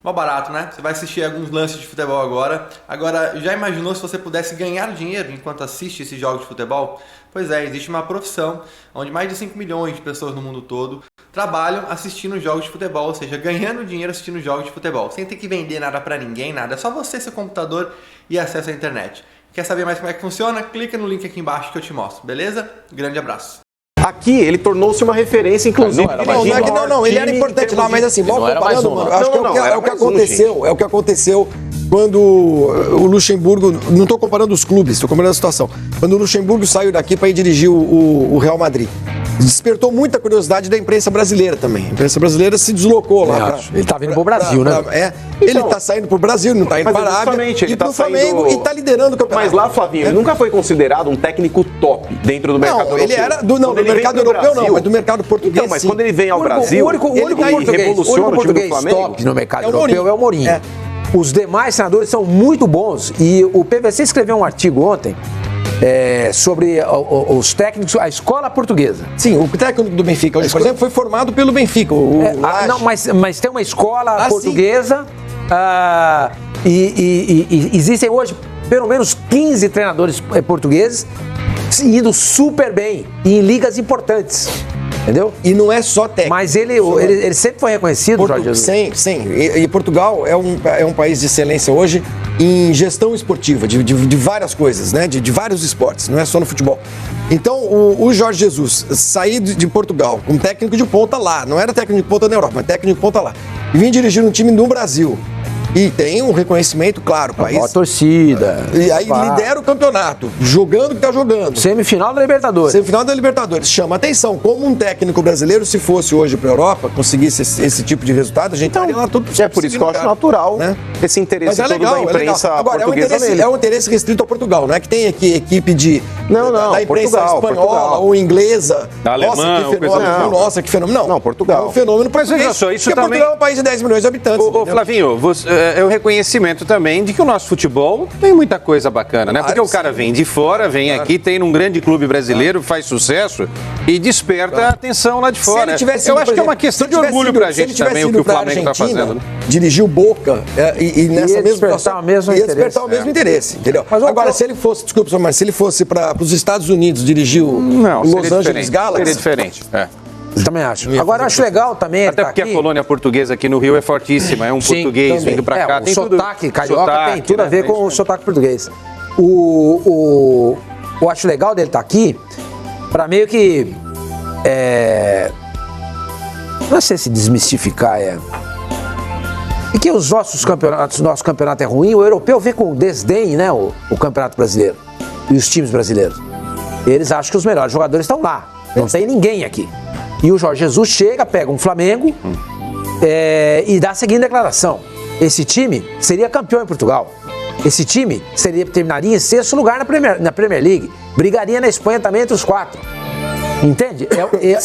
Mó barato, né? Você vai assistir alguns lances de futebol agora. Agora, já imaginou se você pudesse ganhar dinheiro enquanto assiste esses jogos de futebol? Pois é, existe uma profissão onde mais de 5 milhões de pessoas no mundo todo trabalham assistindo jogos de futebol, ou seja, ganhando dinheiro assistindo jogos de futebol, sem ter que vender nada pra ninguém, nada. É só você, seu computador e acesso à internet. Quer saber mais como é que funciona? Clica no link aqui embaixo que eu te mostro, beleza? Grande abraço. Aqui ele tornou-se uma referência, inclusive. Não, ele era importante lá, mas assim, mal comparando, mano, acho que é o que aconteceu quando o Luxemburgo, não estou comparando os clubes, estou comparando a situação, quando o Luxemburgo saiu daqui para ir dirigir o Real Madrid. Despertou muita curiosidade da imprensa brasileira também. A imprensa brasileira se deslocou lá. Ele tá vindo pro Brasil, né? Ele tá saindo pro Brasil, não tá indo para a Arábia, e pro Flamengo, e tá liderando o campeonato. Mas lá, Flavinho, ele nunca foi considerado um técnico top dentro do mercado europeu. Ele era do mercado europeu, não, mas do mercado português. Então, mas quando ele vem ao Brasil, o único português top no mercado europeu é o Mourinho. Os demais treinadores são muito bons. E o PVC escreveu um artigo ontem sobre os técnicos, a escola portuguesa. Sim, o técnico do Benfica, hoje, por exemplo, foi formado pelo Benfica. Mas tem uma escola portuguesa e existem hoje pelo menos 15 treinadores portugueses indo super bem em ligas importantes. Entendeu? E não é só técnico. Mas ele sempre foi reconhecido, Jorge Jesus. Sim. E Portugal é um país de excelência hoje em gestão esportiva, de várias coisas, né? De vários esportes, não é só no futebol. Então, o Jorge Jesus sair de Portugal como técnico de ponta lá, não era técnico de ponta na Europa, mas técnico de ponta lá, e vir dirigir um time no Brasil. E tem um reconhecimento, claro, país. A torcida. E aí lidera o campeonato, jogando o que tá jogando. Semifinal da Libertadores. Semifinal da Libertadores. Chama atenção. Como um técnico brasileiro, se fosse hoje pra Europa, conseguisse esse tipo de resultado, a gente estaria lá tudo. É por isso que eu acho natural, né? Esse interesse todo da imprensa portuguesa nele. É um interesse restrito ao Portugal, não é que tem aqui equipe da imprensa espanhola ou inglesa. Da Alemanha, nossa, que fenômeno. Não, Portugal. É um fenômeno português. Mas veja só, isso também... Portugal é um país de 10 milhões de habitantes. Ô Flavinho, é o reconhecimento também de que o nosso futebol tem muita coisa bacana, né? Porque o cara vem de fora, vem aqui, tem num grande clube brasileiro, faz sucesso e desperta a atenção lá de fora. Eu acho que é uma questão de orgulho pra gente também o que o Flamengo tá fazendo. Né? Dirigiu Boca e nessa mesma situação ia despertar o mesmo interesse, entendeu? Mas agora, se ele fosse, desculpa, mas se ele fosse para os Estados Unidos dirigir o Los Angeles Galaxy... Seria diferente, Eu também acho. Agora, eu acho legal também. Até porque a colônia portuguesa aqui no Rio é fortíssima. É um português também. Vindo pra cá. O sotaque carioca tem tudo a ver com o sotaque português. Eu acho legal dele estar aqui pra meio que. Não sei se desmistificar. E que os nossos campeonatos, nosso campeonato é ruim, o europeu vê com desdém, né? O campeonato brasileiro e os times brasileiros. Eles acham que os melhores jogadores estão lá. Não tem ninguém aqui. E o Jorge Jesus chega, pega um Flamengo e dá a seguinte declaração: esse time seria campeão em Portugal. Esse time terminaria em sexto lugar na Premier League. Brigaria na Espanha também entre os 4. Entende?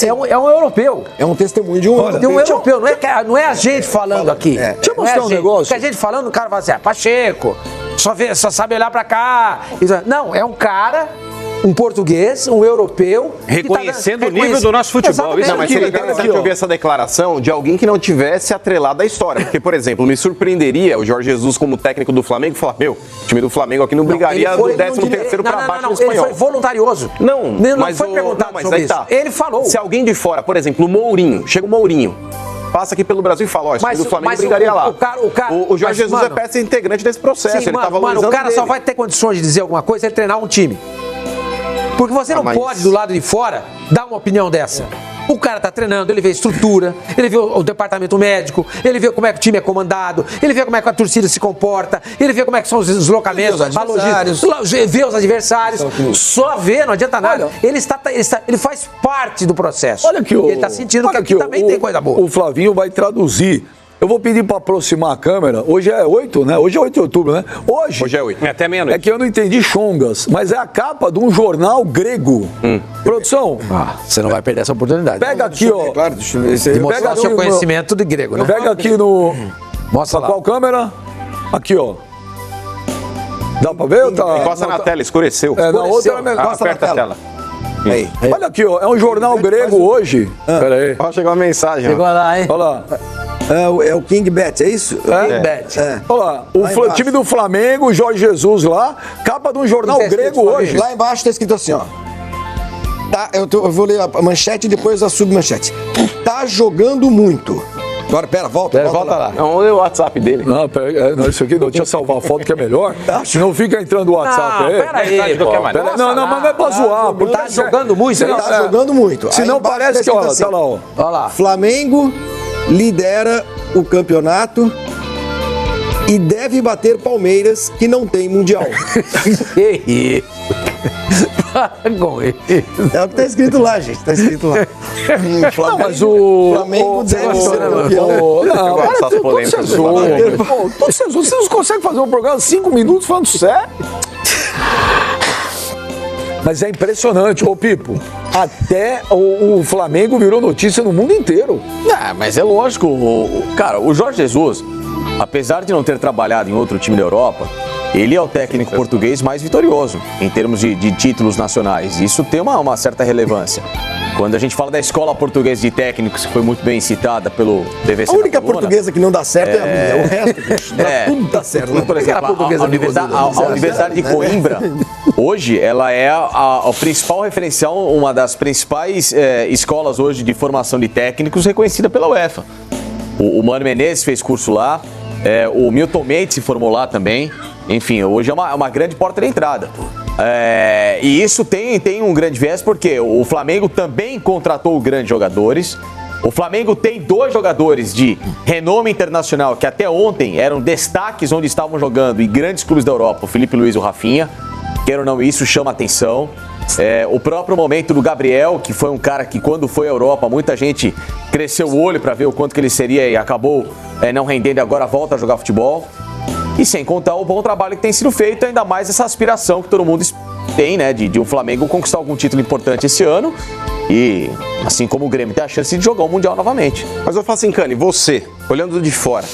É um europeu. É um testemunho de um europeu. Não é a gente falando aqui. Deixa eu mostrar um negócio. Porque a gente falando, o cara fala assim, Pacheco, só sabe olhar pra cá. Não, é um cara... Um português, um europeu... Reconhecendo o nível do nosso futebol. Não, mas seria interessante ouvir essa declaração de alguém que não tivesse atrelado à história. Porque, por exemplo, me surpreenderia o Jorge Jesus como técnico do Flamengo falar, o time do Flamengo aqui não brigaria do 13º para baixo no espanhol. Ele foi voluntarioso. Não foi perguntado sobre isso. Ele falou. Se alguém de fora, por exemplo, o Mourinho, chega o Mourinho, passa aqui pelo Brasil e fala, o time do Flamengo brigaria lá. O Jorge Jesus é peça integrante desse processo. Sim, o cara só vai ter condições de dizer alguma coisa se ele treinar um time. Porque você não pode, do lado de fora, dar uma opinião dessa. O cara tá treinando, ele vê a estrutura, ele vê o departamento médico, ele vê como é que o time é comandado, ele vê como é que a torcida se comporta, ele vê como é que são os deslocamentos, vê os adversários. Só vê, não adianta nada. Ele faz parte do processo. Olha que ele tá sentindo que aqui também tem coisa boa. O Flavinho vai traduzir. Eu vou pedir para aproximar a câmera. Hoje é 8, né? Hoje é 8 de outubro, né? Hoje é 8. Até meia-noite. É que eu não entendi chongas, mas é a capa de um jornal grego. Produção. Você não vai perder essa oportunidade. Pega aqui, ó. Claro, deixa eu ver. De mostrar o seu conhecimento de grego, né? Pega aqui no... Mostra lá. Qual câmera? Aqui, ó. Dá pra ver? Encosta na tela, escureceu. Na outra, aperta a tela. Aí. Olha aqui, ó. É um jornal grego hoje. Pera aí. Ó, chegou uma mensagem. Chegou lá, hein? Olha lá. É o King Bet, é isso? King Bet. Olha lá, Lá embaixo. time do Flamengo, Jorge Jesus lá, capa de um jornal Não tem grego escrito hoje. Lá embaixo tá escrito assim, ó. Tá, eu vou ler a manchete e depois a submanchete. Tá jogando muito. Agora, volta lá. Não, olha o WhatsApp dele. Não, pera, não, isso aqui não tinha salvar a foto que é melhor. Senão fica entrando o WhatsApp Não, aí. peraí, pô. Pera- Não, mas não é pra zoar. Tá jogando muito, Senão- Tá jogando muito. Se Aí não embaixo parece que, escrito olha, assim, tá lá, ó. Olha lá. Flamengo lidera o campeonato e deve bater Palmeiras, que não tem Mundial. Que isso? Para com isso. É o que tá escrito lá, gente. Tá escrito lá. Não, mas o... Flamengo deve o- ser campeão. Não, gosto dessas para, polêmicas do vocês não conseguem fazer um programa 5 minutos falando sério? Mas é impressionante, ô Pipo. Até o Flamengo virou notícia no mundo inteiro. Mas é lógico, cara, o Jorge Jesus, apesar de não ter trabalhado em outro time da Europa, ele é o técnico português mais vitorioso em termos de títulos nacionais. Isso tem uma certa relevância. Quando a gente fala da escola portuguesa de técnicos, que foi muito bem citada pelo PVC. A única portuguesa que não dá certo é a minha. O resto, bicho, tudo dá certo. Né? Por exemplo, a Universidade de Coimbra, hoje, ela é a principal referencial, uma das principais escolas hoje de formação de técnicos reconhecida pela UEFA. O Mano Menezes fez curso lá, o Milton Mendes se formou lá também. Enfim, hoje é uma grande porta de entrada. E isso tem um grande viés porque o Flamengo também contratou grandes jogadores. O Flamengo tem 2 jogadores de renome internacional que até ontem eram destaques onde estavam jogando em grandes clubes da Europa, o Felipe Luiz e o Rafinha. Quer ou não, isso chama atenção. O próprio momento do Gabriel, que foi um cara que quando foi à Europa, muita gente cresceu o olho para ver o quanto que ele seria e acabou não rendendo e agora volta a jogar futebol. E sem contar o bom trabalho que tem sido feito, ainda mais essa aspiração que todo mundo tem, né, de o Flamengo conquistar algum título importante esse ano e, assim como o Grêmio, ter a chance de jogar o Mundial novamente. Mas eu falo assim, Cani, você, olhando de fora,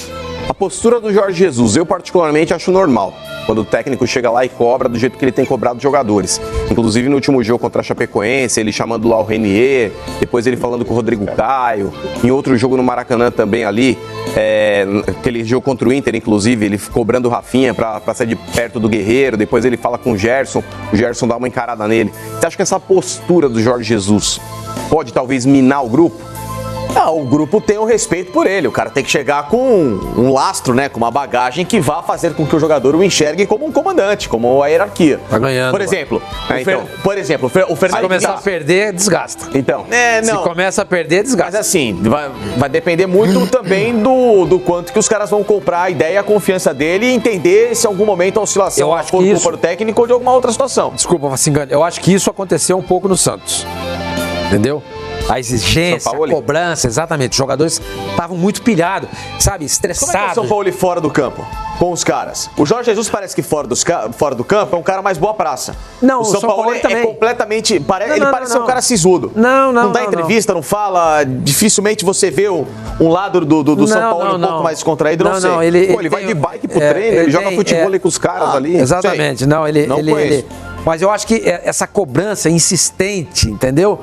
a postura do Jorge Jesus, eu particularmente acho normal. Quando o técnico chega lá e cobra do jeito que ele tem cobrado os jogadores. Inclusive no último jogo contra a Chapecoense, ele chamando lá o Renier, depois ele falando com o Rodrigo Caio. Em outro jogo no Maracanã também ali, aquele jogo contra o Inter, inclusive, ele cobrando o Rafinha pra sair de perto do Guerreiro, depois ele fala com o Gerson dá uma encarada nele. Você acha que essa postura do Jorge Jesus pode talvez minar o grupo? O grupo tem um respeito por ele. O cara tem que chegar com um lastro, né? Com uma bagagem que vá fazer com que o jogador o enxergue como um comandante, como a hierarquia. Tá ganhando. Por exemplo, o Se Fernando começar a perder, desgasta. Então, Se começa a perder, Mas desgasta. assim, vai depender muito também do quanto que os caras vão comprar a ideia e a confiança dele e entender se em algum momento a oscilação Eu acho for que culpa isso- do técnico ou de alguma outra situação. Desculpa, Vacingani, eu acho que isso aconteceu um pouco no Santos. Entendeu? A exigência, a cobrança, exatamente. Os jogadores estavam muito pilhados, sabe? Como é que é o Estressados. São Paulo fora do campo? Com os caras. O Jorge Jesus parece que fora do campo é um cara mais boa praça. Não, o São Paulo também. é completamente... Não, ele não, parece não, ser um cara sisudo. Não dá entrevista, não fala. Dificilmente você vê um lado do São Paulo um pouco mais descontraído, não sei. Não, ele vai de bike pro treino, ele joga futebol ali com os caras ali. Exatamente. Não, ele... conheço. Mas eu acho que essa cobrança insistente, entendeu?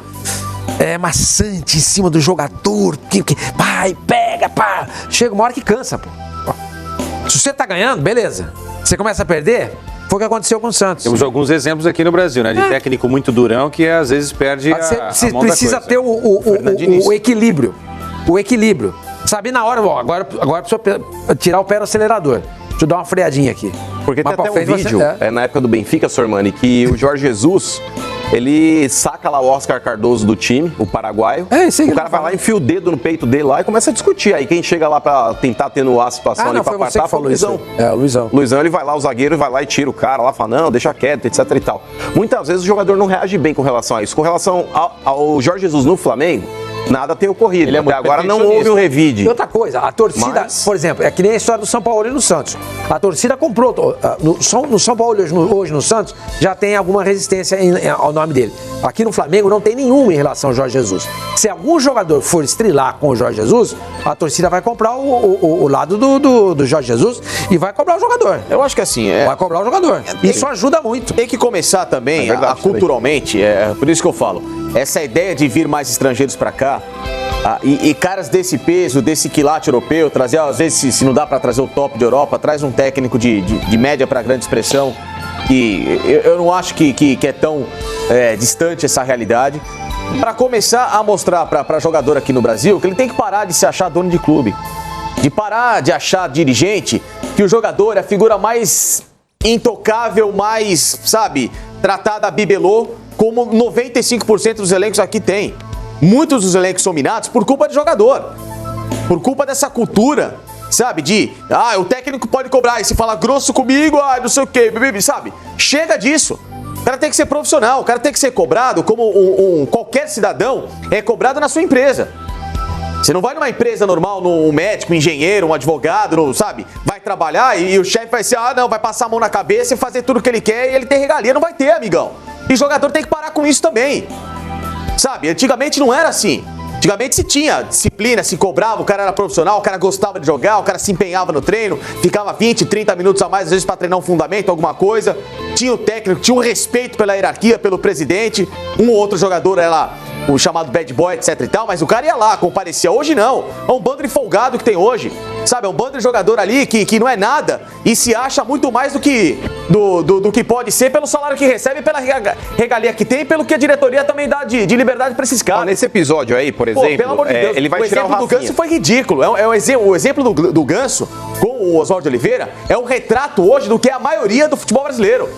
É maçante em cima do jogador, que vai, pega, pá. Chega uma hora que cansa, pô. Se você tá ganhando, beleza. Você começa a perder, foi o que aconteceu com o Santos. Temos alguns exemplos aqui no Brasil, né? De técnico muito durão que às vezes perde Você a mão da precisa coisa. ter o equilíbrio. O equilíbrio. Sabe, na hora, ó, agora precisa tirar o pé do acelerador. Deixa eu dar uma freadinha aqui. Porque tem Mas pra até um frente vídeo, na época do Benfica, Sormani, que o Jorge Jesus, ele saca lá o Oscar Cardoso do time, o paraguaio. Isso aí que o cara vai lá, enfia o dedo no peito dele lá e começa a discutir. Aí quem chega lá pra tentar atenuar a situação ali, pra foi você apartar, que falou foi o isso. Luizão. O Luizão. Luizão, ele vai lá, o zagueiro vai lá e tira o cara lá, fala, não, deixa quieto, etc e tal. Muitas vezes o jogador não reage bem com relação a isso. Com relação ao Jorge Jesus no Flamengo, nada tem ocorrido. Ele é Até muito agora não houve um revide. E outra coisa, a torcida, Mas- por exemplo, é que nem a história do São Paulo e no Santos. A torcida comprou. No São Paulo hoje no Santos já tem alguma resistência ao nome dele. Aqui no Flamengo não tem nenhuma em relação ao Jorge Jesus. Se algum jogador for estrilar com o Jorge Jesus, a torcida vai comprar o lado do Jorge Jesus e vai cobrar o jogador. Eu acho que assim, Vai cobrar o jogador. Isso ajuda muito. tem que começar também, É verdade, culturalmente, por isso que eu falo, essa ideia de vir mais estrangeiros pra cá, E caras desse peso, desse quilate europeu, trazer, às vezes, se não dá para trazer o top de Europa, traz um técnico de média para grande expressão, que eu não acho que é tão distante essa realidade, para começar a mostrar para jogador aqui no Brasil que ele tem que parar de se achar dono de clube, de parar de achar dirigente que o jogador é a figura mais intocável, mais, sabe, tratada a bibelô, como 95% dos elencos aqui tem. Muitos dos elencos são minados por culpa de jogador, por culpa dessa cultura, sabe, o técnico pode cobrar, e se fala grosso comigo, não sei o quê, sabe, chega disso. O cara tem que ser profissional, o cara tem que ser cobrado como qualquer cidadão é cobrado na sua empresa. Você não vai numa empresa normal, um médico, um engenheiro, um advogado, sabe, vai trabalhar e o chefe vai ser, vai passar a mão na cabeça e fazer tudo o que ele quer e ele tem regalia. Não vai ter, amigão. E jogador tem que parar com isso também. Sabe, antigamente não era assim. Antigamente se tinha disciplina, se cobrava, o cara era profissional, o cara gostava de jogar, o cara se empenhava no treino, ficava 20, 30 minutos a mais, às vezes para treinar um fundamento, alguma coisa. Tinha o técnico, tinha um respeito pela hierarquia, pelo presidente. Um ou outro jogador era lá, o chamado bad boy, etc e tal, mas o cara ia lá, comparecia. Hoje não, é um bando de folgado que tem hoje, sabe, é um bando de jogador ali que não é nada e se acha muito mais do que pode ser pelo salário que recebe, pela regalia que tem, pelo que a diretoria também dá de liberdade pra esses caras. Nesse episódio aí, por exemplo, pelo amor de Deus, ele vai tirar o exemplo do Ganso foi ridículo, o exemplo do Ganso com o Oswaldo de Oliveira é um retrato hoje do que é a maioria do futebol brasileiro.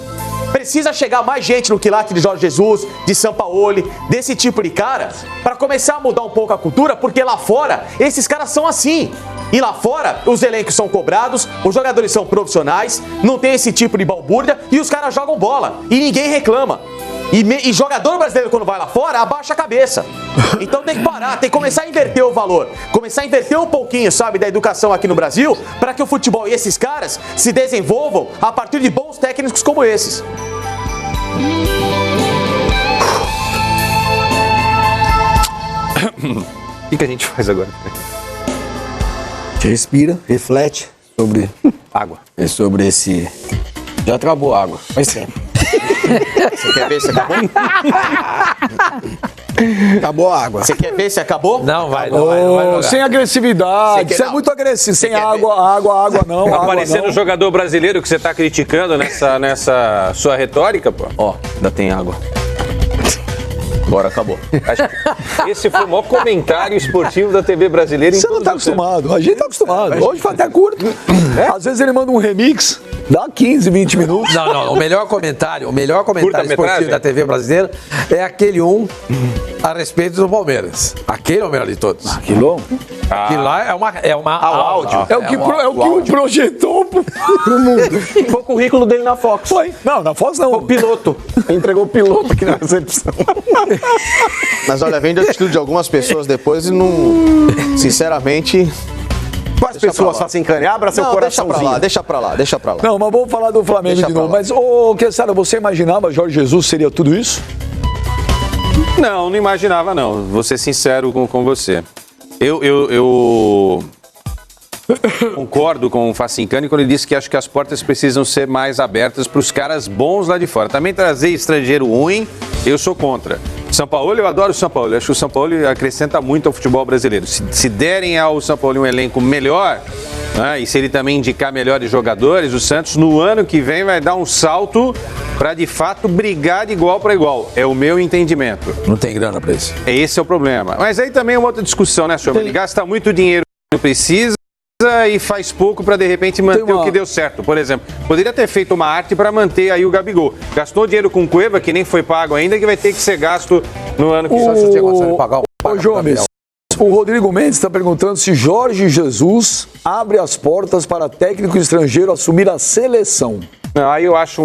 Precisa chegar mais gente no quilate de Jorge Jesus, de Sampaoli, desse tipo de cara, para começar a mudar um pouco a cultura, porque lá fora, esses caras são assim. E lá fora, os elencos são cobrados, os jogadores são profissionais, não tem esse tipo de balbúrdia e os caras jogam bola. E ninguém reclama. E jogador brasileiro, quando vai lá fora, abaixa a cabeça. Então tem que parar, tem que começar a inverter o valor. Começar a inverter um pouquinho, sabe, da educação aqui no Brasil, para que o futebol e esses caras se desenvolvam a partir de bons técnicos como esses. O que a gente faz agora? Respira, reflete sobre Água. sobre esse... Já acabou a água, faz tempo. Você quer ver se acabou? Acabou a água. Você quer ver se acabou? Não vai jogar. Sem agressividade, você é muito agressivo. Sem água não. Tá água parecendo não. o jogador brasileiro que você tá criticando nessa sua retórica, pô. Ó, ainda tem água. Agora acabou. Acho que esse foi o maior comentário esportivo da TV brasileira. Você não tá acostumado, a gente tá acostumado. Hoje foi até curto. Às vezes ele manda um remix, dá 15, 20 minutos. Não, o melhor comentário esportivo da TV brasileira é aquele a respeito do Palmeiras. Aquele é o melhor de todos. Aquilo? Aquilo lá é uma áudio. É o que projetou pro mundo. Foi o currículo dele na Fox. Foi. Não, na Fox não. O piloto. Entregou o piloto aqui na recepção. Mas olha, vem de atitude de algumas pessoas depois e não... Sinceramente... Quais pessoas fazem canha? Abra seu coraçãozinho. Deixa pra lá. Não, mas vamos falar do Flamengo Deixa de pra novo. lá. Mas, Kessara, você imaginava Jorge Jesus seria tudo isso? Não imaginava não. Vou ser sincero com você. Eu concordo com o Facincani quando ele disse que acho que as portas precisam ser mais abertas para os caras bons lá de fora. Também trazer estrangeiro ruim, eu sou contra. Sampaoli, eu adoro o Sampaoli. Acho que o Sampaoli acrescenta muito ao futebol brasileiro. Se derem ao Sampaoli um elenco melhor, né, e se ele também indicar melhores jogadores, o Santos no ano que vem vai dar um salto para de fato brigar de igual para igual. É o meu entendimento. Não tem grana pra isso. Esse é o problema. Mas aí também é uma outra discussão, né, senhor? Ele gasta muito dinheiro que não precisa e faz pouco para de repente manter o que deu certo. Por exemplo, poderia ter feito uma arte para manter aí o Gabigol. Gastou dinheiro com Cueva, que nem foi pago ainda, que vai ter que ser gasto no ano que vem. Ô, Jomes, o Rodrigo Mendes está perguntando se Jorge Jesus abre as portas para técnico estrangeiro assumir a seleção. Não,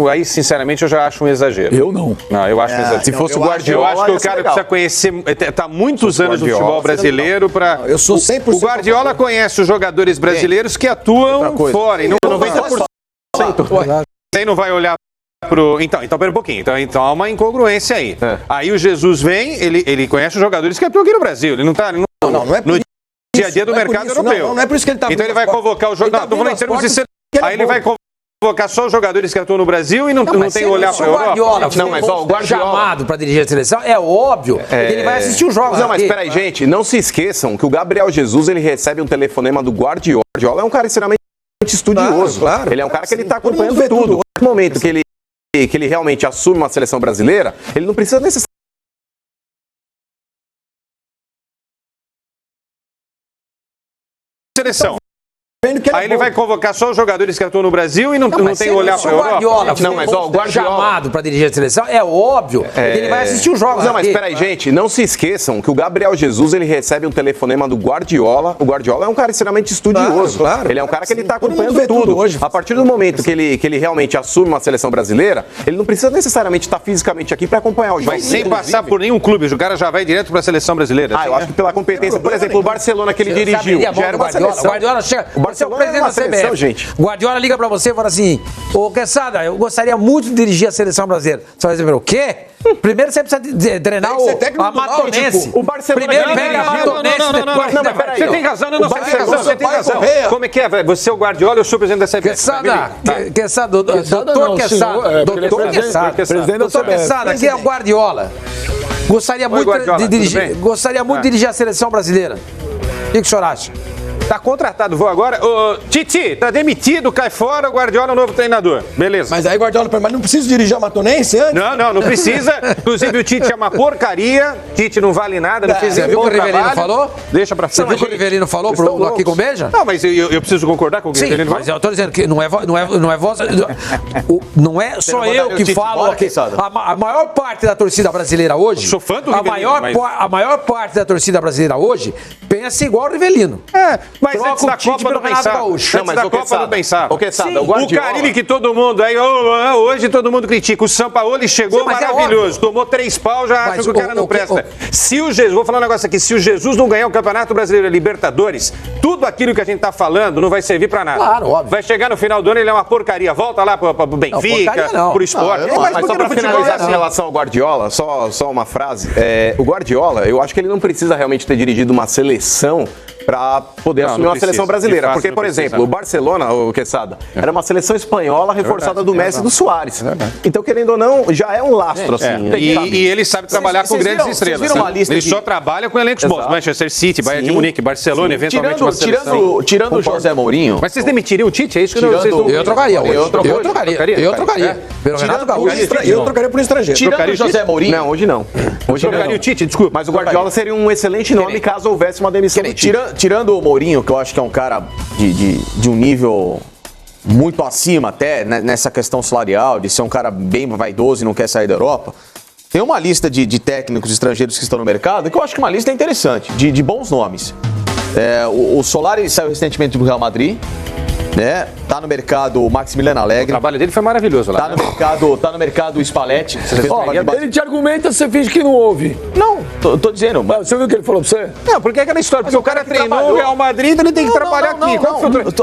aí sinceramente eu já acho um exagero. Eu não. Não, eu acho um exagero. Se fosse o Guardiola, eu acho que o cara legal. precisa conhecer, tá muitos anos no futebol brasileiro para. Eu sou 100%. O Guardiola conhece os jogadores brasileiros que atuam fora e não 90%. Aí não vai olhar pro. Então, pera um pouquinho. Então há uma incongruência aí. Aí o Jesus vem, ele conhece os jogadores que atuam aqui no Brasil. Ele não tá. Não é por no isso. dia a dia do Não é por mercado isso, europeu. Não é por isso que ele tá. Então ele vai convocar o jogador. Não, tô falando em termos de ser. Aí ele vai convocar convocar só os jogadores que atuam no Brasil e não tem olhar para a Europa? Guardiola, não, mas ó, o Guardiola chamado para dirigir a seleção, é óbvio que ele vai assistir os jogos. Não, mas peraí, gente, não se esqueçam que o Gabriel Jesus, ele recebe um telefonema do Guardiola. O Guardiola é um cara extremamente estudioso. Claro. Ele é um cara que ele tá acompanhando tudo. No momento que ele realmente assume uma seleção brasileira, ele não precisa necessariamente seleção. Aí ele vai convocar só os jogadores que atuam no Brasil e não tem olhar para a Europa? Guardiola, não, mas ó, o Guardiola chamado para dirigir a seleção, é óbvio que ele vai assistir os jogos. Não, mas peraí, gente, não se esqueçam que o Gabriel Jesus, ele recebe um telefonema do Guardiola. O Guardiola é um cara extremamente estudioso. Claro. Ele é um cara que ele tá acompanhando tudo. Hoje. A partir do momento que ele realmente assume uma seleção brasileira, ele não precisa necessariamente estar fisicamente aqui para acompanhar o jogo. Mas sem passar por nenhum clube, o cara já vai direto para a seleção brasileira. Eu acho que pela competência, por exemplo, o Barcelona que ele dirigiu, já era uma seleção. O Guardiola chega, O Barcelona é uma seleção, gente. O Guardiola liga pra você e fala assim: ô Quesada, eu gostaria muito de dirigir a seleção brasileira. Você vai dizer, o quê? Primeiro você precisa treinar a Matonense. O Barcelona primeiro pega a Matonense. Não, mas peraí. Você tem razão, você tem razão. Como é que é? Você é o Guardiola, eu sou o presidente da CBF. Quesada, doutor Quesada. Doutor Quesada. Doutor Quesada, aqui é o Guardiola. Gostaria muito de dirigir a seleção brasileira. O que o senhor acha? Tá contratado, vou agora. Ô, Titi, tá demitido, cai fora, o Guardiola é o novo treinador. Beleza. Mas aí Guardiola, mas não precisa dirigir a Matonense antes? Não precisa. Inclusive o Tite é uma porcaria. Tite não vale nada, não fez Você viu o que o Rivelino falou? Deixa pra Você viu o que o Rivelino falou pro Aqui com Beija? Não, mas eu preciso concordar com o que o Rivelino falou. Mas eu tô dizendo que não é só eu que falo aqui. A maior parte da torcida brasileira hoje, sou fã do Rivelino, a maior parte da torcida brasileira hoje pensa igual o Rivelino. Mas antes da Copa não pensava. Antes da Copa não pensava. O Carille que todo mundo aí, hoje todo mundo critica. O Sampaoli chegou maravilhoso. Tomou 3 pau, já acha que o cara não presta. Se o Jesus, vou falar um negócio aqui, se o Jesus não ganhar o Campeonato Brasileiro e Libertadores, tudo aquilo que a gente tá falando não vai servir pra nada. Claro, óbvio. Vai chegar no final do ano, ele é uma porcaria. Volta lá pro Benfica, pro Sport. Mas só pra finalizar em relação ao Guardiola, só uma frase. O Guardiola, eu acho que ele não precisa realmente ter dirigido uma seleção para poder assumir uma seleção brasileira. Porque, por exemplo, o Barcelona, o Quesada, era uma seleção espanhola reforçada do Messi e do Suárez. Então, querendo ou não, já é um lastro, assim. E ele sabe trabalhar com grandes estrelas. Ele só trabalha com elencos bons. Manchester City, Bayern de Munique, Barcelona, eventualmente uma seleção. Tirando o José Mourinho... Mas vocês demitiriam o Tite? É isso que eu trocaria hoje. Eu trocaria. Pelo Renato Gaúcho. Eu trocaria por um estrangeiro. Tirando o José Mourinho... Não, hoje não. Hoje trocaria o Tite, desculpa. Mas o Guardiola seria um excelente nome caso houvesse uma demissão do Tite. Tirando o Mourinho, que eu acho que é um cara de um nível muito acima até nessa questão salarial, de ser um cara bem vaidoso e não quer sair da Europa, tem uma lista de técnicos estrangeiros que estão no mercado que eu acho que uma lista interessante, de bons nomes. O Solari saiu recentemente do Real Madrid, né? Tá no mercado o Maximiliano Allegri. O trabalho dele foi maravilhoso lá. Tá no mercado o Spalletti. Ele te argumenta, você finge que não ouve. Não, tô dizendo. Mas você viu o que ele falou pra você? Não, porque é aquela história, porque o cara treinou o Real Madrid, ele tem que trabalhar aqui.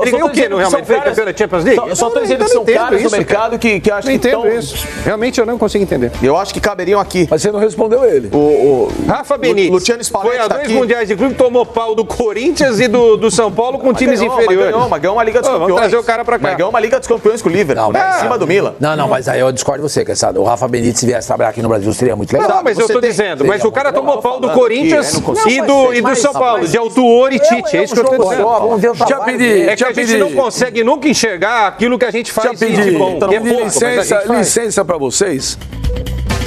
Ele ganhou o quê no Real Madrid? Foi campeão da Champions League? Eu só tô dizendo que são caras no mercado que acham que entendo isso. Realmente eu não consigo entender. Eu acho que caberiam aqui. Mas você não respondeu ele. O Rafa Benítez Luciano Spalletti foi a 2 mundiais de clube, tomou pau do Corinthians e do São Paulo com times inferiores. Mas ganhou uma Liga dos Campeões. Vamos trazer o cara pra cá. Mas ganhou uma Liga dos Campeões com o Liverpool, em cima do Milan. Não, mas aí eu discordo de você, Quesada. O Rafa Benítez, se viesse trabalhar aqui no Brasil, seria muito legal. Não, mas eu tô dizendo, mas o cara tomou pau do Corinthians e do São Paulo, de Autuori e Tite. É isso que eu tô dizendo. É que a gente não consegue nunca enxergar aquilo que a gente faz de bom. Licença pra vocês.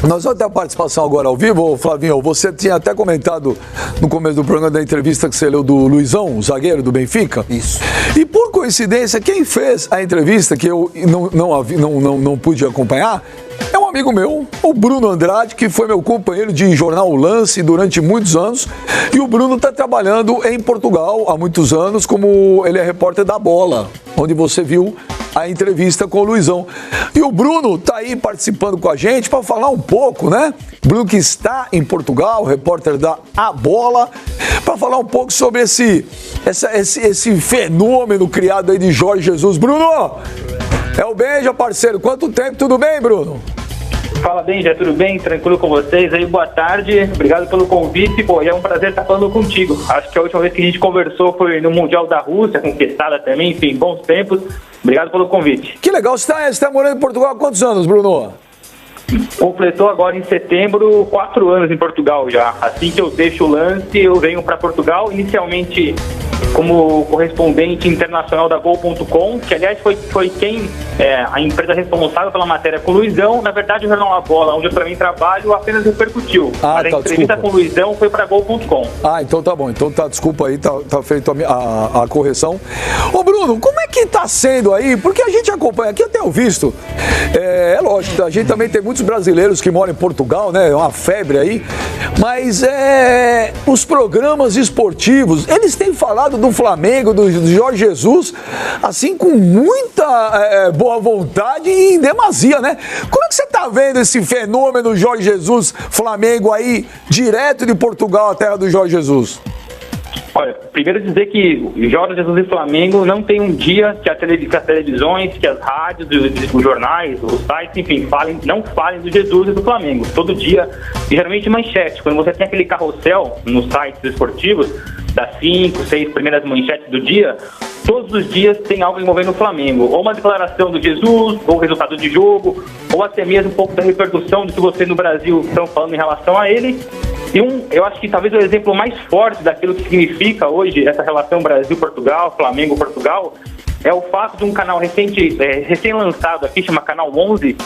Nós vamos ter a participação agora ao vivo, Flavinho. Você tinha até comentado no começo do programa da entrevista que você leu do Luizão, o zagueiro do Benfica. Isso. E por coincidência, quem fez a entrevista, que eu não pude acompanhar, é um amigo meu, o Bruno Andrade, que foi meu companheiro de jornal O Lance durante muitos anos. E o Bruno está trabalhando em Portugal há muitos anos, como ele é repórter da Bola, onde você viu a entrevista com o Luizão. E o Bruno está aí participando com a gente para falar um pouco, né? Bruno que está em Portugal, repórter da A Bola, para falar um pouco sobre esse fenômeno criado aí de Jorge Jesus. Bruno, é o Benja, parceiro. Quanto tempo? Tudo bem, Bruno? Fala, Benja, tudo bem? Tranquilo com vocês aí? Boa tarde. Obrigado pelo convite. Pô, e é um prazer estar falando contigo. Acho que a última vez que a gente conversou foi no Mundial da Rússia, com Quesada também, enfim, bons tempos. Obrigado pelo convite. Que legal. Você está morando em Portugal há quantos anos, Bruno? Completou agora em setembro 4 anos em Portugal já. Assim que eu deixo o lance, eu venho para Portugal, inicialmente como correspondente internacional da Gol.com, que aliás foi quem a empresa responsável pela matéria com o Luizão. Na verdade, o jornal A Bola, onde eu também trabalho, apenas repercutiu. Mas a entrevista desculpa. com o Luizão foi para Gol.com. Então tá bom. Então tá, desculpa aí, tá feito a correção. Ô Bruno, como é que tá sendo aí? Porque a gente acompanha aqui, eu tenho visto. É lógico, a gente também tem muitos brasileiros que moram em Portugal, né? É uma febre aí. Mas os programas esportivos, eles têm falado do Flamengo, do Jorge Jesus, assim, com muita boa vontade e em demasia, né? Como é que você tá vendo esse fenômeno Jorge Jesus, Flamengo aí, direto de Portugal, a terra do Jorge Jesus? Olha, primeiro dizer que Jorge Jesus e Flamengo não tem um dia que as televisões, que as rádios, os jornais, os sites, enfim, não falem do Jesus e do Flamengo. Todo dia, e geralmente manchete. Quando você tem aquele carrossel nos sites esportivos, das 5, 6 primeiras manchetes do dia, todos os dias tem algo envolvendo o Flamengo. Ou uma declaração do Jesus, ou resultado de jogo, ou até mesmo um pouco da repercussão do que você no Brasil estão falando em relação a ele. E eu acho que talvez o exemplo mais forte daquilo que significa hoje essa relação Brasil-Portugal, Flamengo-Portugal, é o fato de um canal recém-lançado aqui, chama Canal 11,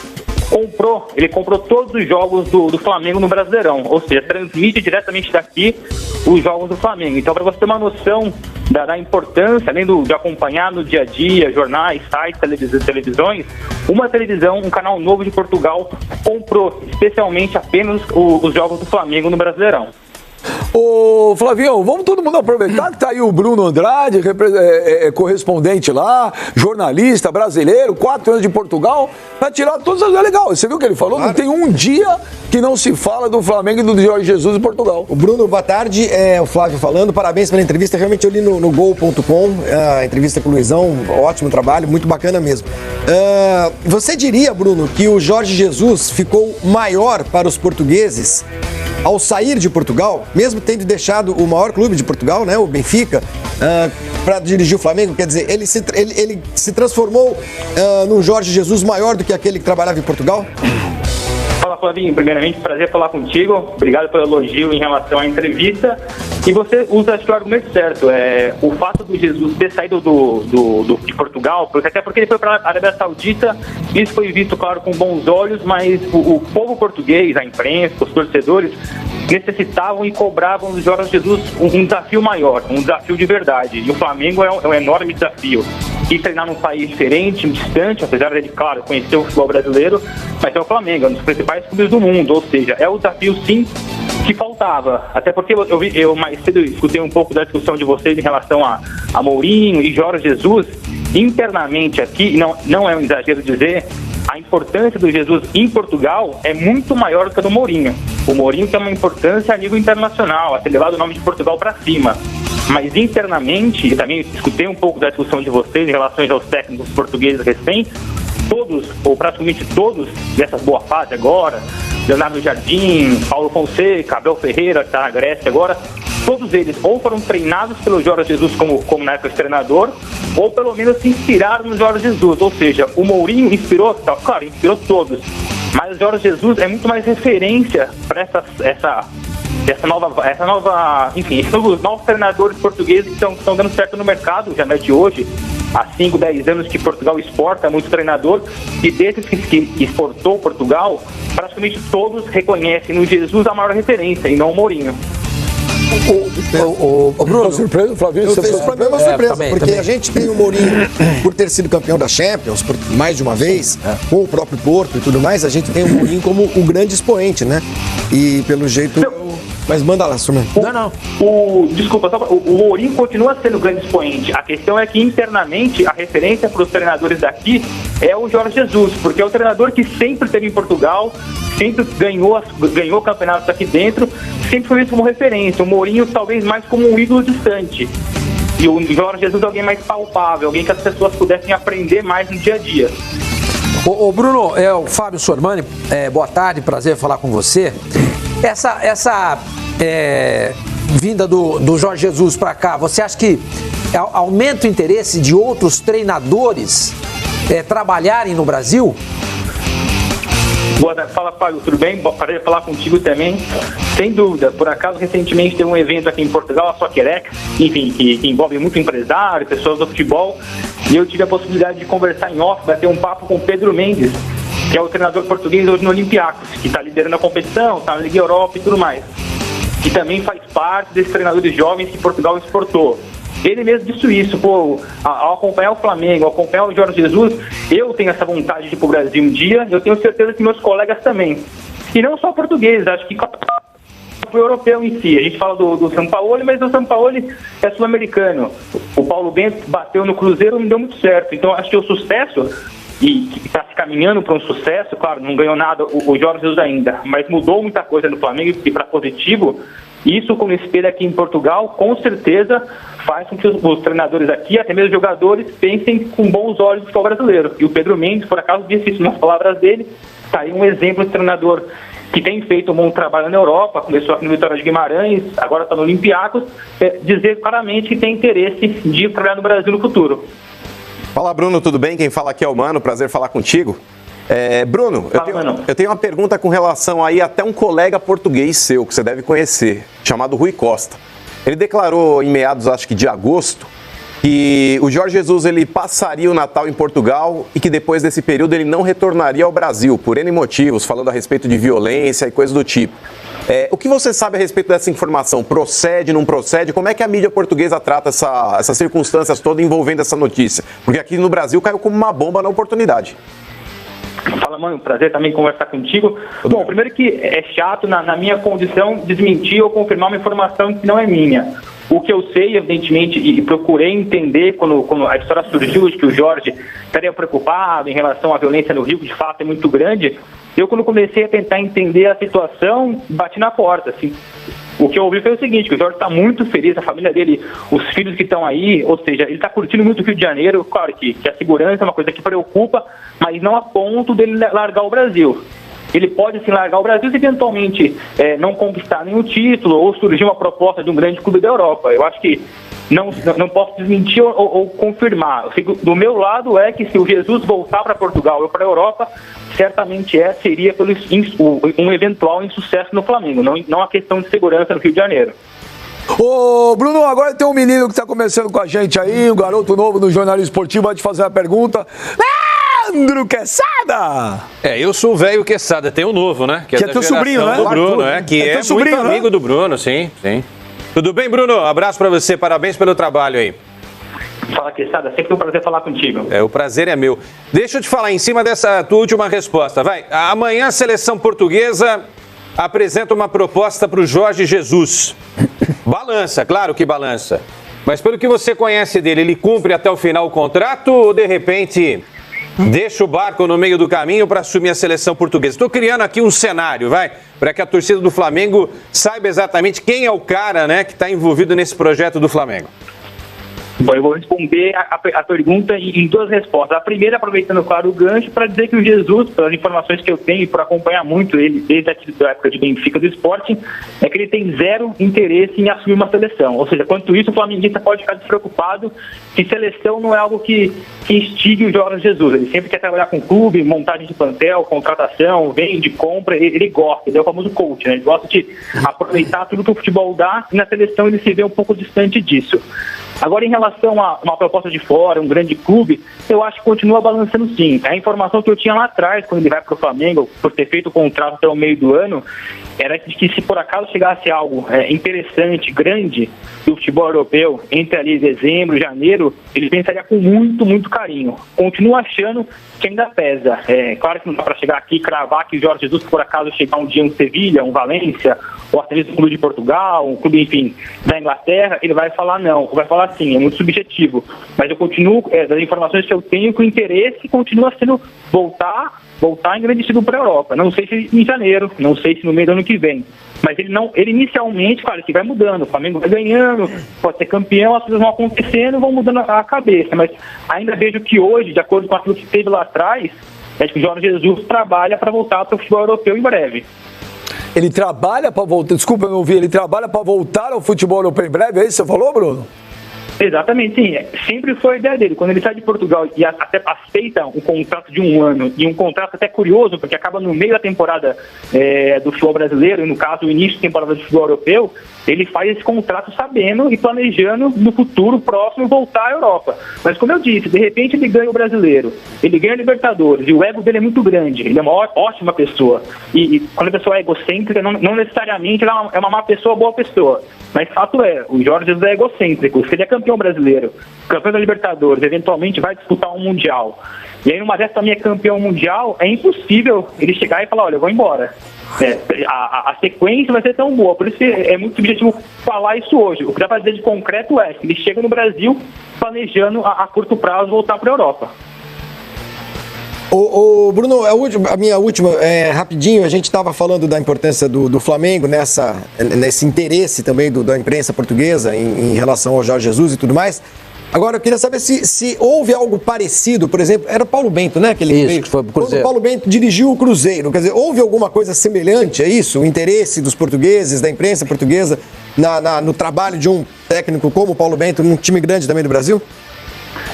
ele comprou todos os jogos do Flamengo no Brasileirão, ou seja, transmite diretamente daqui os jogos do Flamengo. Então, para você ter uma noção da importância, além de acompanhar no dia a dia, jornais, sites, televisões, uma televisão, um canal novo de Portugal, comprou especialmente apenas os jogos do Flamengo no Brasileirão. Ô Flavinho, vamos todo mundo aproveitar que tá aí o Bruno Andrade, correspondente lá, jornalista brasileiro, 4 anos de Portugal, pra tirar todas as... É legal, você viu o que ele falou? Claro. Não tem um dia que não se fala do Flamengo e do Jorge Jesus em Portugal. O Bruno, boa tarde, o Flávio falando, parabéns pela entrevista, realmente eu li no Gol.com, a entrevista com o Luizão, ótimo trabalho, muito bacana mesmo. Você diria, Bruno, que o Jorge Jesus ficou maior para os portugueses ao sair de Portugal, mesmo tendo deixado o maior clube de Portugal, né, o Benfica, para dirigir o Flamengo? Quer dizer, ele se transformou num Jorge Jesus maior do que aquele que trabalhava em Portugal? Fala, Flavinho, primeiramente, prazer falar contigo, obrigado pelo elogio em relação à entrevista, e você usa, acho que, o argumento certo, o fato do Jesus ter saído de Portugal, até porque ele foi para a Arábia Saudita, isso foi visto, claro, com bons olhos, mas o povo português, a imprensa, os torcedores, necessitavam e cobravam do Jorge Jesus um desafio maior, um desafio de verdade, e o Flamengo é um enorme desafio. E treinar num país diferente, distante, apesar dele, claro, conhecer o futebol brasileiro, mas é o Flamengo, é um dos principais clubes do mundo, ou seja, é o desafio, sim, que faltava. Até porque eu mais cedo escutei um pouco da discussão de vocês em relação a Mourinho e Jorge Jesus. Internamente aqui, não é um exagero dizer, a importância do Jesus em Portugal é muito maior do que a do Mourinho. O Mourinho tem uma importância a nível internacional, a ter levado o nome de Portugal para cima. Mas internamente, e também escutei um pouco da discussão de vocês em relação aos técnicos portugueses recentes, todos, ou praticamente todos, dessa boa fase agora, Leonardo Jardim, Paulo Fonseca, Abel Ferreira, que está na Grécia agora, todos eles ou foram treinados pelo Jorge Jesus como na época de treinador, ou pelo menos se inspiraram no Jorge Jesus. Ou seja, o Mourinho inspirou, claro, inspirou todos, mas o Jorge Jesus é muito mais referência para essa nova, enfim, esses novos treinadores portugueses que estão dando certo no mercado, já não é de hoje, há 5, 10 anos que Portugal exporta muito treinador, e desses que exportou Portugal, praticamente todos reconhecem no Jesus a maior referência, e não o Mourinho. O Bruno, surpresa, Flavinho, isso para mim é uma surpresa, porque a gente tem o Mourinho, por ter sido campeão da Champions por mais de uma vez, com o próprio Porto e tudo mais, a gente tem o Mourinho como o grande expoente, né? E pelo jeito... Mas manda lá, Surman. Desculpa, o Mourinho continua sendo o grande expoente. A questão é que internamente a referência para os treinadores daqui é o Jorge Jesus, porque é o treinador que sempre esteve em Portugal, sempre ganhou campeonatos aqui dentro, sempre foi visto como referência. O Mourinho talvez mais como um ídolo distante. E o Jorge Jesus é alguém mais palpável, alguém que as pessoas pudessem aprender mais no dia a dia. Ô Bruno, é o Fábio Sormani, boa tarde, prazer falar com você. Essa vinda do Jorge Jesus para cá, você acha que aumenta o interesse de outros treinadores trabalharem no Brasil? Boa tarde, fala Fábio, tudo bem? Prazer falar contigo também. Sem dúvida, por acaso recentemente teve um evento aqui em Portugal, a Soccerex, enfim, que envolve muito empresário, pessoas do futebol, e eu tive a possibilidade de conversar em off, bater um papo com o Pedro Mendes, que é o treinador português hoje no Olympiacos, que está liderando a competição, está na Liga Europa e tudo mais, que também faz parte desses treinadores jovens que Portugal exportou. Ele mesmo disse isso, ao acompanhar o Flamengo, ao acompanhar o Jorge Jesus, eu tenho essa vontade de ir para o Brasil um dia, eu tenho certeza que meus colegas também. E não só portugueses, acho que o europeu em si. A gente fala do Sampaoli, mas o Sampaoli é sul-americano. O Paulo Bento bateu no Cruzeiro, não deu muito certo. Então acho que o sucesso, e está se caminhando para um sucesso, claro, não ganhou nada o Jorge Jesus ainda, mas mudou muita coisa no Flamengo e para positivo. Isso, como espelho aqui em Portugal, com certeza faz com que os treinadores aqui, até mesmo os jogadores, pensem com bons olhos no futebol brasileiro. E o Pedro Mendes, por acaso, disse isso nas palavras dele. Está aí um exemplo de treinador que tem feito um bom trabalho na Europa, começou aqui no Vitória de Guimarães, agora está no Olympiacos, dizer claramente que tem interesse de trabalhar no Brasil no futuro. Fala, Bruno, tudo bem? Quem fala aqui é o Mano, prazer falar contigo. Bruno, eu tenho uma pergunta com relação aí até um colega português seu, que você deve conhecer, chamado Rui Costa. Ele declarou em meados, acho que de agosto, que o Jorge Jesus ele passaria o Natal em Portugal e que depois desse período ele não retornaria ao Brasil, por N motivos, falando a respeito de violência e coisas do tipo. O que você sabe a respeito dessa informação? Procede, não procede? Como é que a mídia portuguesa trata essas circunstâncias todas envolvendo essa notícia? Porque aqui no Brasil caiu como uma bomba na oportunidade. Fala, mano, prazer também conversar contigo. Bom, primeiro que é chato, na minha condição, desmentir ou confirmar uma informação que não é minha. O que eu sei, evidentemente, e procurei entender quando a história surgiu, de que o Jorge estaria preocupado em relação à violência no Rio, que de fato é muito grande, eu quando comecei a tentar entender a situação, bati na porta, assim. O que eu ouvi foi o seguinte, que o Jorge está muito feliz, a família dele, os filhos que estão aí, ou seja, ele está curtindo muito o Rio de Janeiro, claro que a segurança é uma coisa que preocupa, mas não a ponto dele largar o Brasil. Ele pode sim largar o Brasil se eventualmente não conquistar nenhum título ou surgir uma proposta de um grande clube da Europa. Eu acho que não posso desmentir ou confirmar. Do meu lado é que se o Jesus voltar para Portugal ou para a Europa, certamente seria pelo um eventual insucesso no Flamengo, não a questão de segurança no Rio de Janeiro. Ô, Bruno, agora tem um menino que está começando com a gente aí, um garoto novo no jornalismo esportivo, vai te fazer a pergunta. Leandro Quesada! Eu sou o velho Quesada, tem um novo, né? Que é teu sobrinho, né? Do Bruno, que é sobrinho, muito amigo do Bruno, sim. Tudo bem, Bruno? Abraço pra você, parabéns pelo trabalho aí. Fala, Quesada, sempre um prazer falar contigo. O prazer é meu. Deixa eu te falar, em cima dessa tua última resposta, vai. Amanhã a seleção portuguesa apresenta uma proposta pro Jorge Jesus. Balança, claro que balança. Mas pelo que você conhece dele, ele cumpre até o final o contrato ou de repente deixa o barco no meio do caminho para assumir a seleção portuguesa? Estou criando aqui um cenário, para que a torcida do Flamengo saiba exatamente quem é o cara, né, que está envolvido nesse projeto do Flamengo. Bom, eu vou responder a pergunta em duas respostas. A primeira, aproveitando, claro, o gancho, para dizer que o Jesus, pelas informações que eu tenho e por acompanhar muito ele desde a época de Benfica do Sporting, é que ele tem zero interesse em assumir uma seleção. Ou seja, quanto isso, o flamenguista pode ficar despreocupado que seleção não é algo que instigue o Jorge Jesus. Ele sempre quer trabalhar com clube, montagem de plantel, contratação, vende, compra, ele gosta, ele é o famoso coach, né? Ele gosta de aproveitar tudo que o futebol dá e na seleção ele se vê um pouco distante disso. Agora, em relação a uma proposta de fora, um grande clube, eu acho que continua balançando sim. A informação que eu tinha lá atrás, quando ele vai para o Flamengo, por ter feito o contrato até o meio do ano, era que se por acaso chegasse algo interessante, grande, do futebol europeu, entre ali dezembro, janeiro, ele pensaria com muito, muito carinho. Continuo achando que ainda pesa. Claro que não dá para chegar aqui e cravar que o Jorge Jesus, por acaso chegar um dia em Sevilha, um Valência, ou até mesmo um clube de Portugal, um clube, enfim, da Inglaterra, ele vai falar não, vai falar sim, é muito subjetivo. Mas eu continuo, das informações que eu tenho, que o interesse continua sendo voltar em grande estilo para a Europa. Não sei se em janeiro, não sei se no meio do ano que vem. Mas ele inicialmente, claro, que vai mudando, o Flamengo vai ganhando, pode ser campeão, as coisas vão acontecendo, vão mudando a cabeça. Mas ainda vejo que hoje, de acordo com aquilo que teve lá atrás, é que o Jorge Jesus trabalha para voltar para o futebol europeu em breve. Ele trabalha para voltar, desculpa, eu não ouvi, ele trabalha para voltar ao futebol europeu em breve, é isso que você falou, Bruno? Exatamente, sim. Sempre foi a ideia dele. Quando ele sai de Portugal e até aceita um contrato de 1 ano, e um contrato até curioso, porque acaba no meio da temporada do futebol brasileiro, e no caso o início da temporada do futebol europeu, ele faz esse contrato sabendo e planejando no futuro próximo voltar à Europa. Mas como eu disse, de repente ele ganha o Brasileiro, ele ganha a Libertadores, e o ego dele é muito grande, ele é uma ótima pessoa. E quando a pessoa é egocêntrica, não necessariamente ela é uma má pessoa, boa pessoa. Mas fato é, o Jorge Jesus é egocêntrico. Se ele é campeão brasileiro, campeão da Libertadores, eventualmente vai disputar um Mundial, e aí numa dessas também é campeão mundial, é impossível ele chegar e falar, olha, eu vou embora. A sequência vai ser tão boa, por isso que é muito subjetivo falar isso hoje. O que dá para dizer de concreto é que ele chega no Brasil planejando a curto prazo voltar para a Europa. Ô Bruno, a minha última, rapidinho, a gente estava falando da importância do Flamengo nesse interesse também da imprensa portuguesa em relação ao Jorge Jesus e tudo mais. Agora, eu queria saber se houve algo parecido, por exemplo, era o Paulo Bento, né? Que foi pro Cruzeiro. Quando o Paulo Bento dirigiu o Cruzeiro, quer dizer, houve alguma coisa semelhante a isso? O interesse dos portugueses, da imprensa portuguesa, no trabalho de um técnico como o Paulo Bento, num time grande também do Brasil?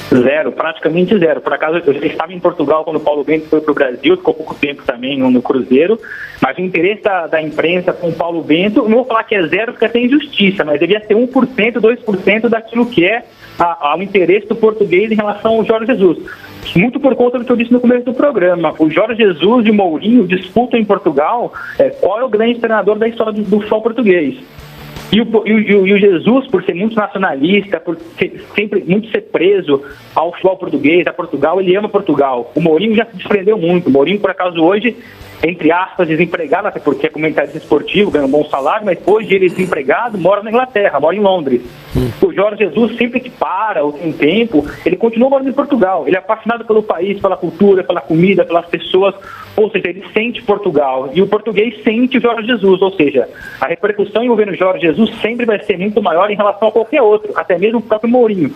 Zero, praticamente zero. Por acaso, eu já estava em Portugal quando o Paulo Bento foi para o Brasil, ficou pouco tempo também no Cruzeiro, mas o interesse da imprensa com o Paulo Bento, não vou falar que é zero porque tem injustiça, mas devia ser 1%, 2% daquilo que é o interesse do português em relação ao Jorge Jesus. Muito por conta do que eu disse no começo do programa. O Jorge Jesus e o Mourinho disputam em Portugal qual é o grande treinador da história do futebol português. E o Jesus, por ser muito nacionalista, por sempre muito ser preso ao futebol português, a Portugal, ele ama Portugal. O Mourinho já se desprendeu muito. O Mourinho, por acaso, hoje, entre aspas, desempregado, até porque é comentarista esportivo, ganha um bom salário, mas hoje ele é desempregado, mora na Inglaterra, mora em Londres. O Jorge Jesus, sempre que para ou tem tempo, ele continua morando em Portugal. Ele é apaixonado pelo país, pela cultura, pela comida, pelas pessoas, ou seja, ele sente Portugal. E o português sente o Jorge Jesus, ou seja, a repercussão envolvendo o Jorge Jesus sempre vai ser muito maior em relação a qualquer outro, até mesmo o próprio Mourinho.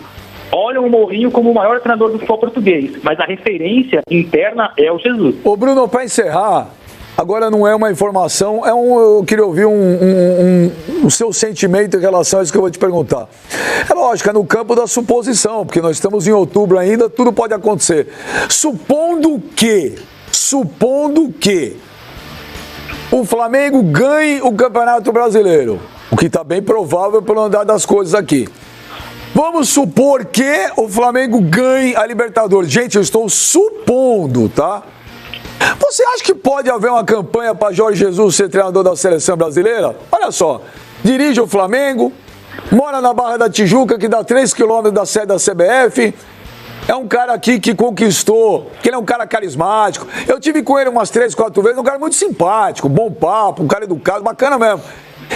Olham o Mourinho como o maior treinador do futebol português, mas a referência interna é o Jesus. Ô Bruno, para encerrar, agora não é uma informação, eu queria ouvir o seu sentimento em relação a isso que eu vou te perguntar. É lógico, é no campo da suposição, porque nós estamos em outubro ainda, tudo pode acontecer. Supondo que o Flamengo ganhe o Campeonato Brasileiro, o que está bem provável pelo andar das coisas aqui. Vamos supor que o Flamengo ganhe a Libertadores. Gente, eu estou supondo, tá? Você acha que pode haver uma campanha para Jorge Jesus ser treinador da seleção brasileira? Olha só, dirige o Flamengo, mora na Barra da Tijuca, que dá 3 quilômetros da sede da CBF. É um cara aqui que conquistou, que ele é um cara carismático. Eu tive com ele umas 3, 4 vezes, um cara muito simpático, bom papo, um cara educado, bacana mesmo.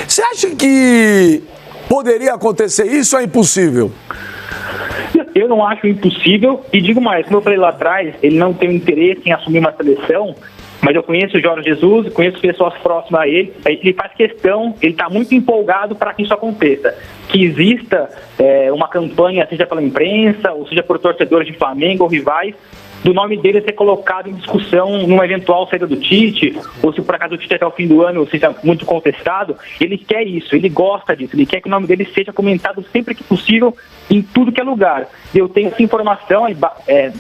Você acha que poderia acontecer isso ou é impossível? Eu não acho impossível, e digo mais, como eu falei lá atrás, ele não tem interesse em assumir uma seleção, mas eu conheço o Jorge Jesus, conheço pessoas próximas a ele faz questão, ele está muito empolgado para que isso aconteça, que exista uma campanha, seja pela imprensa, ou seja por torcedores de Flamengo ou rivais, do nome dele ser colocado em discussão numa eventual saída do Tite, ou se por acaso o Tite até o fim do ano seja muito contestado. Ele quer isso, ele gosta disso, ele quer que o nome dele seja comentado sempre que possível, em tudo que é lugar. Eu tenho essa informação,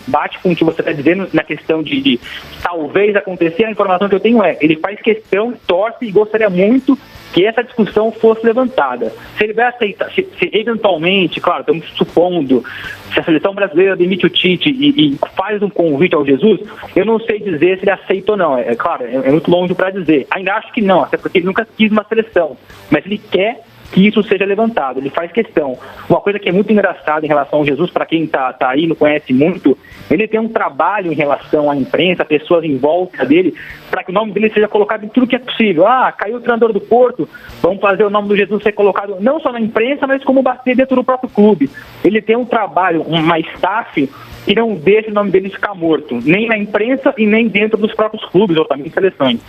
bate com o que você está dizendo na questão de talvez acontecer. A informação que eu tenho ele faz questão, torce e gostaria muito que essa discussão fosse levantada. Se ele vai aceitar, se eventualmente, claro, estamos supondo, se a seleção brasileira demite o Tite e faz um convite ao Jesus, eu não sei dizer se ele aceita ou não. Claro, é muito longe para dizer. Ainda acho que não, até porque ele nunca quis uma seleção. Mas ele quer que isso seja levantado, ele faz questão. Uma coisa que é muito engraçada em relação ao Jesus, para quem tá aí, não conhece muito, ele tem um trabalho em relação à imprensa, pessoas em volta dele, para que o nome dele seja colocado em tudo que é possível. Caiu o treinador do Porto, vamos fazer o nome do Jesus ser colocado não só na imprensa, mas como bater dentro do próprio clube. Ele tem um trabalho, uma staff, que não deixa o nome dele ficar morto, nem na imprensa e nem dentro dos próprios clubes ou também seleções.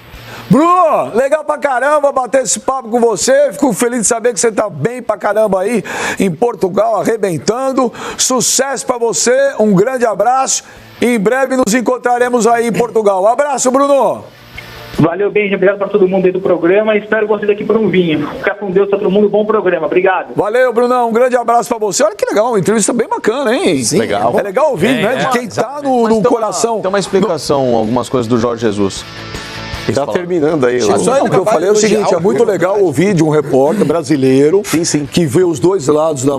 Bruno, legal pra caramba bater esse papo com você. Fico feliz de saber que você tá bem pra caramba aí em Portugal, arrebentando. Sucesso pra você, um grande abraço. E em breve nos encontraremos aí em Portugal. Um abraço, Bruno. Valeu, bem, obrigado para todo mundo aí do programa e espero vocês aqui por um vinho. Fica com Deus, todo mundo, bom programa, obrigado. Valeu, Brunão, um grande abraço pra você. Olha que legal, uma entrevista bem bacana, hein? Sim, Legal. É legal ouvir, né? De quem tá no coração. Tem uma explicação, algumas coisas do Jorge Jesus. Tá terminando aí. Mas só o que eu falei é o seguinte, é muito legal ouvir de um repórter brasileiro que vê os dois lados da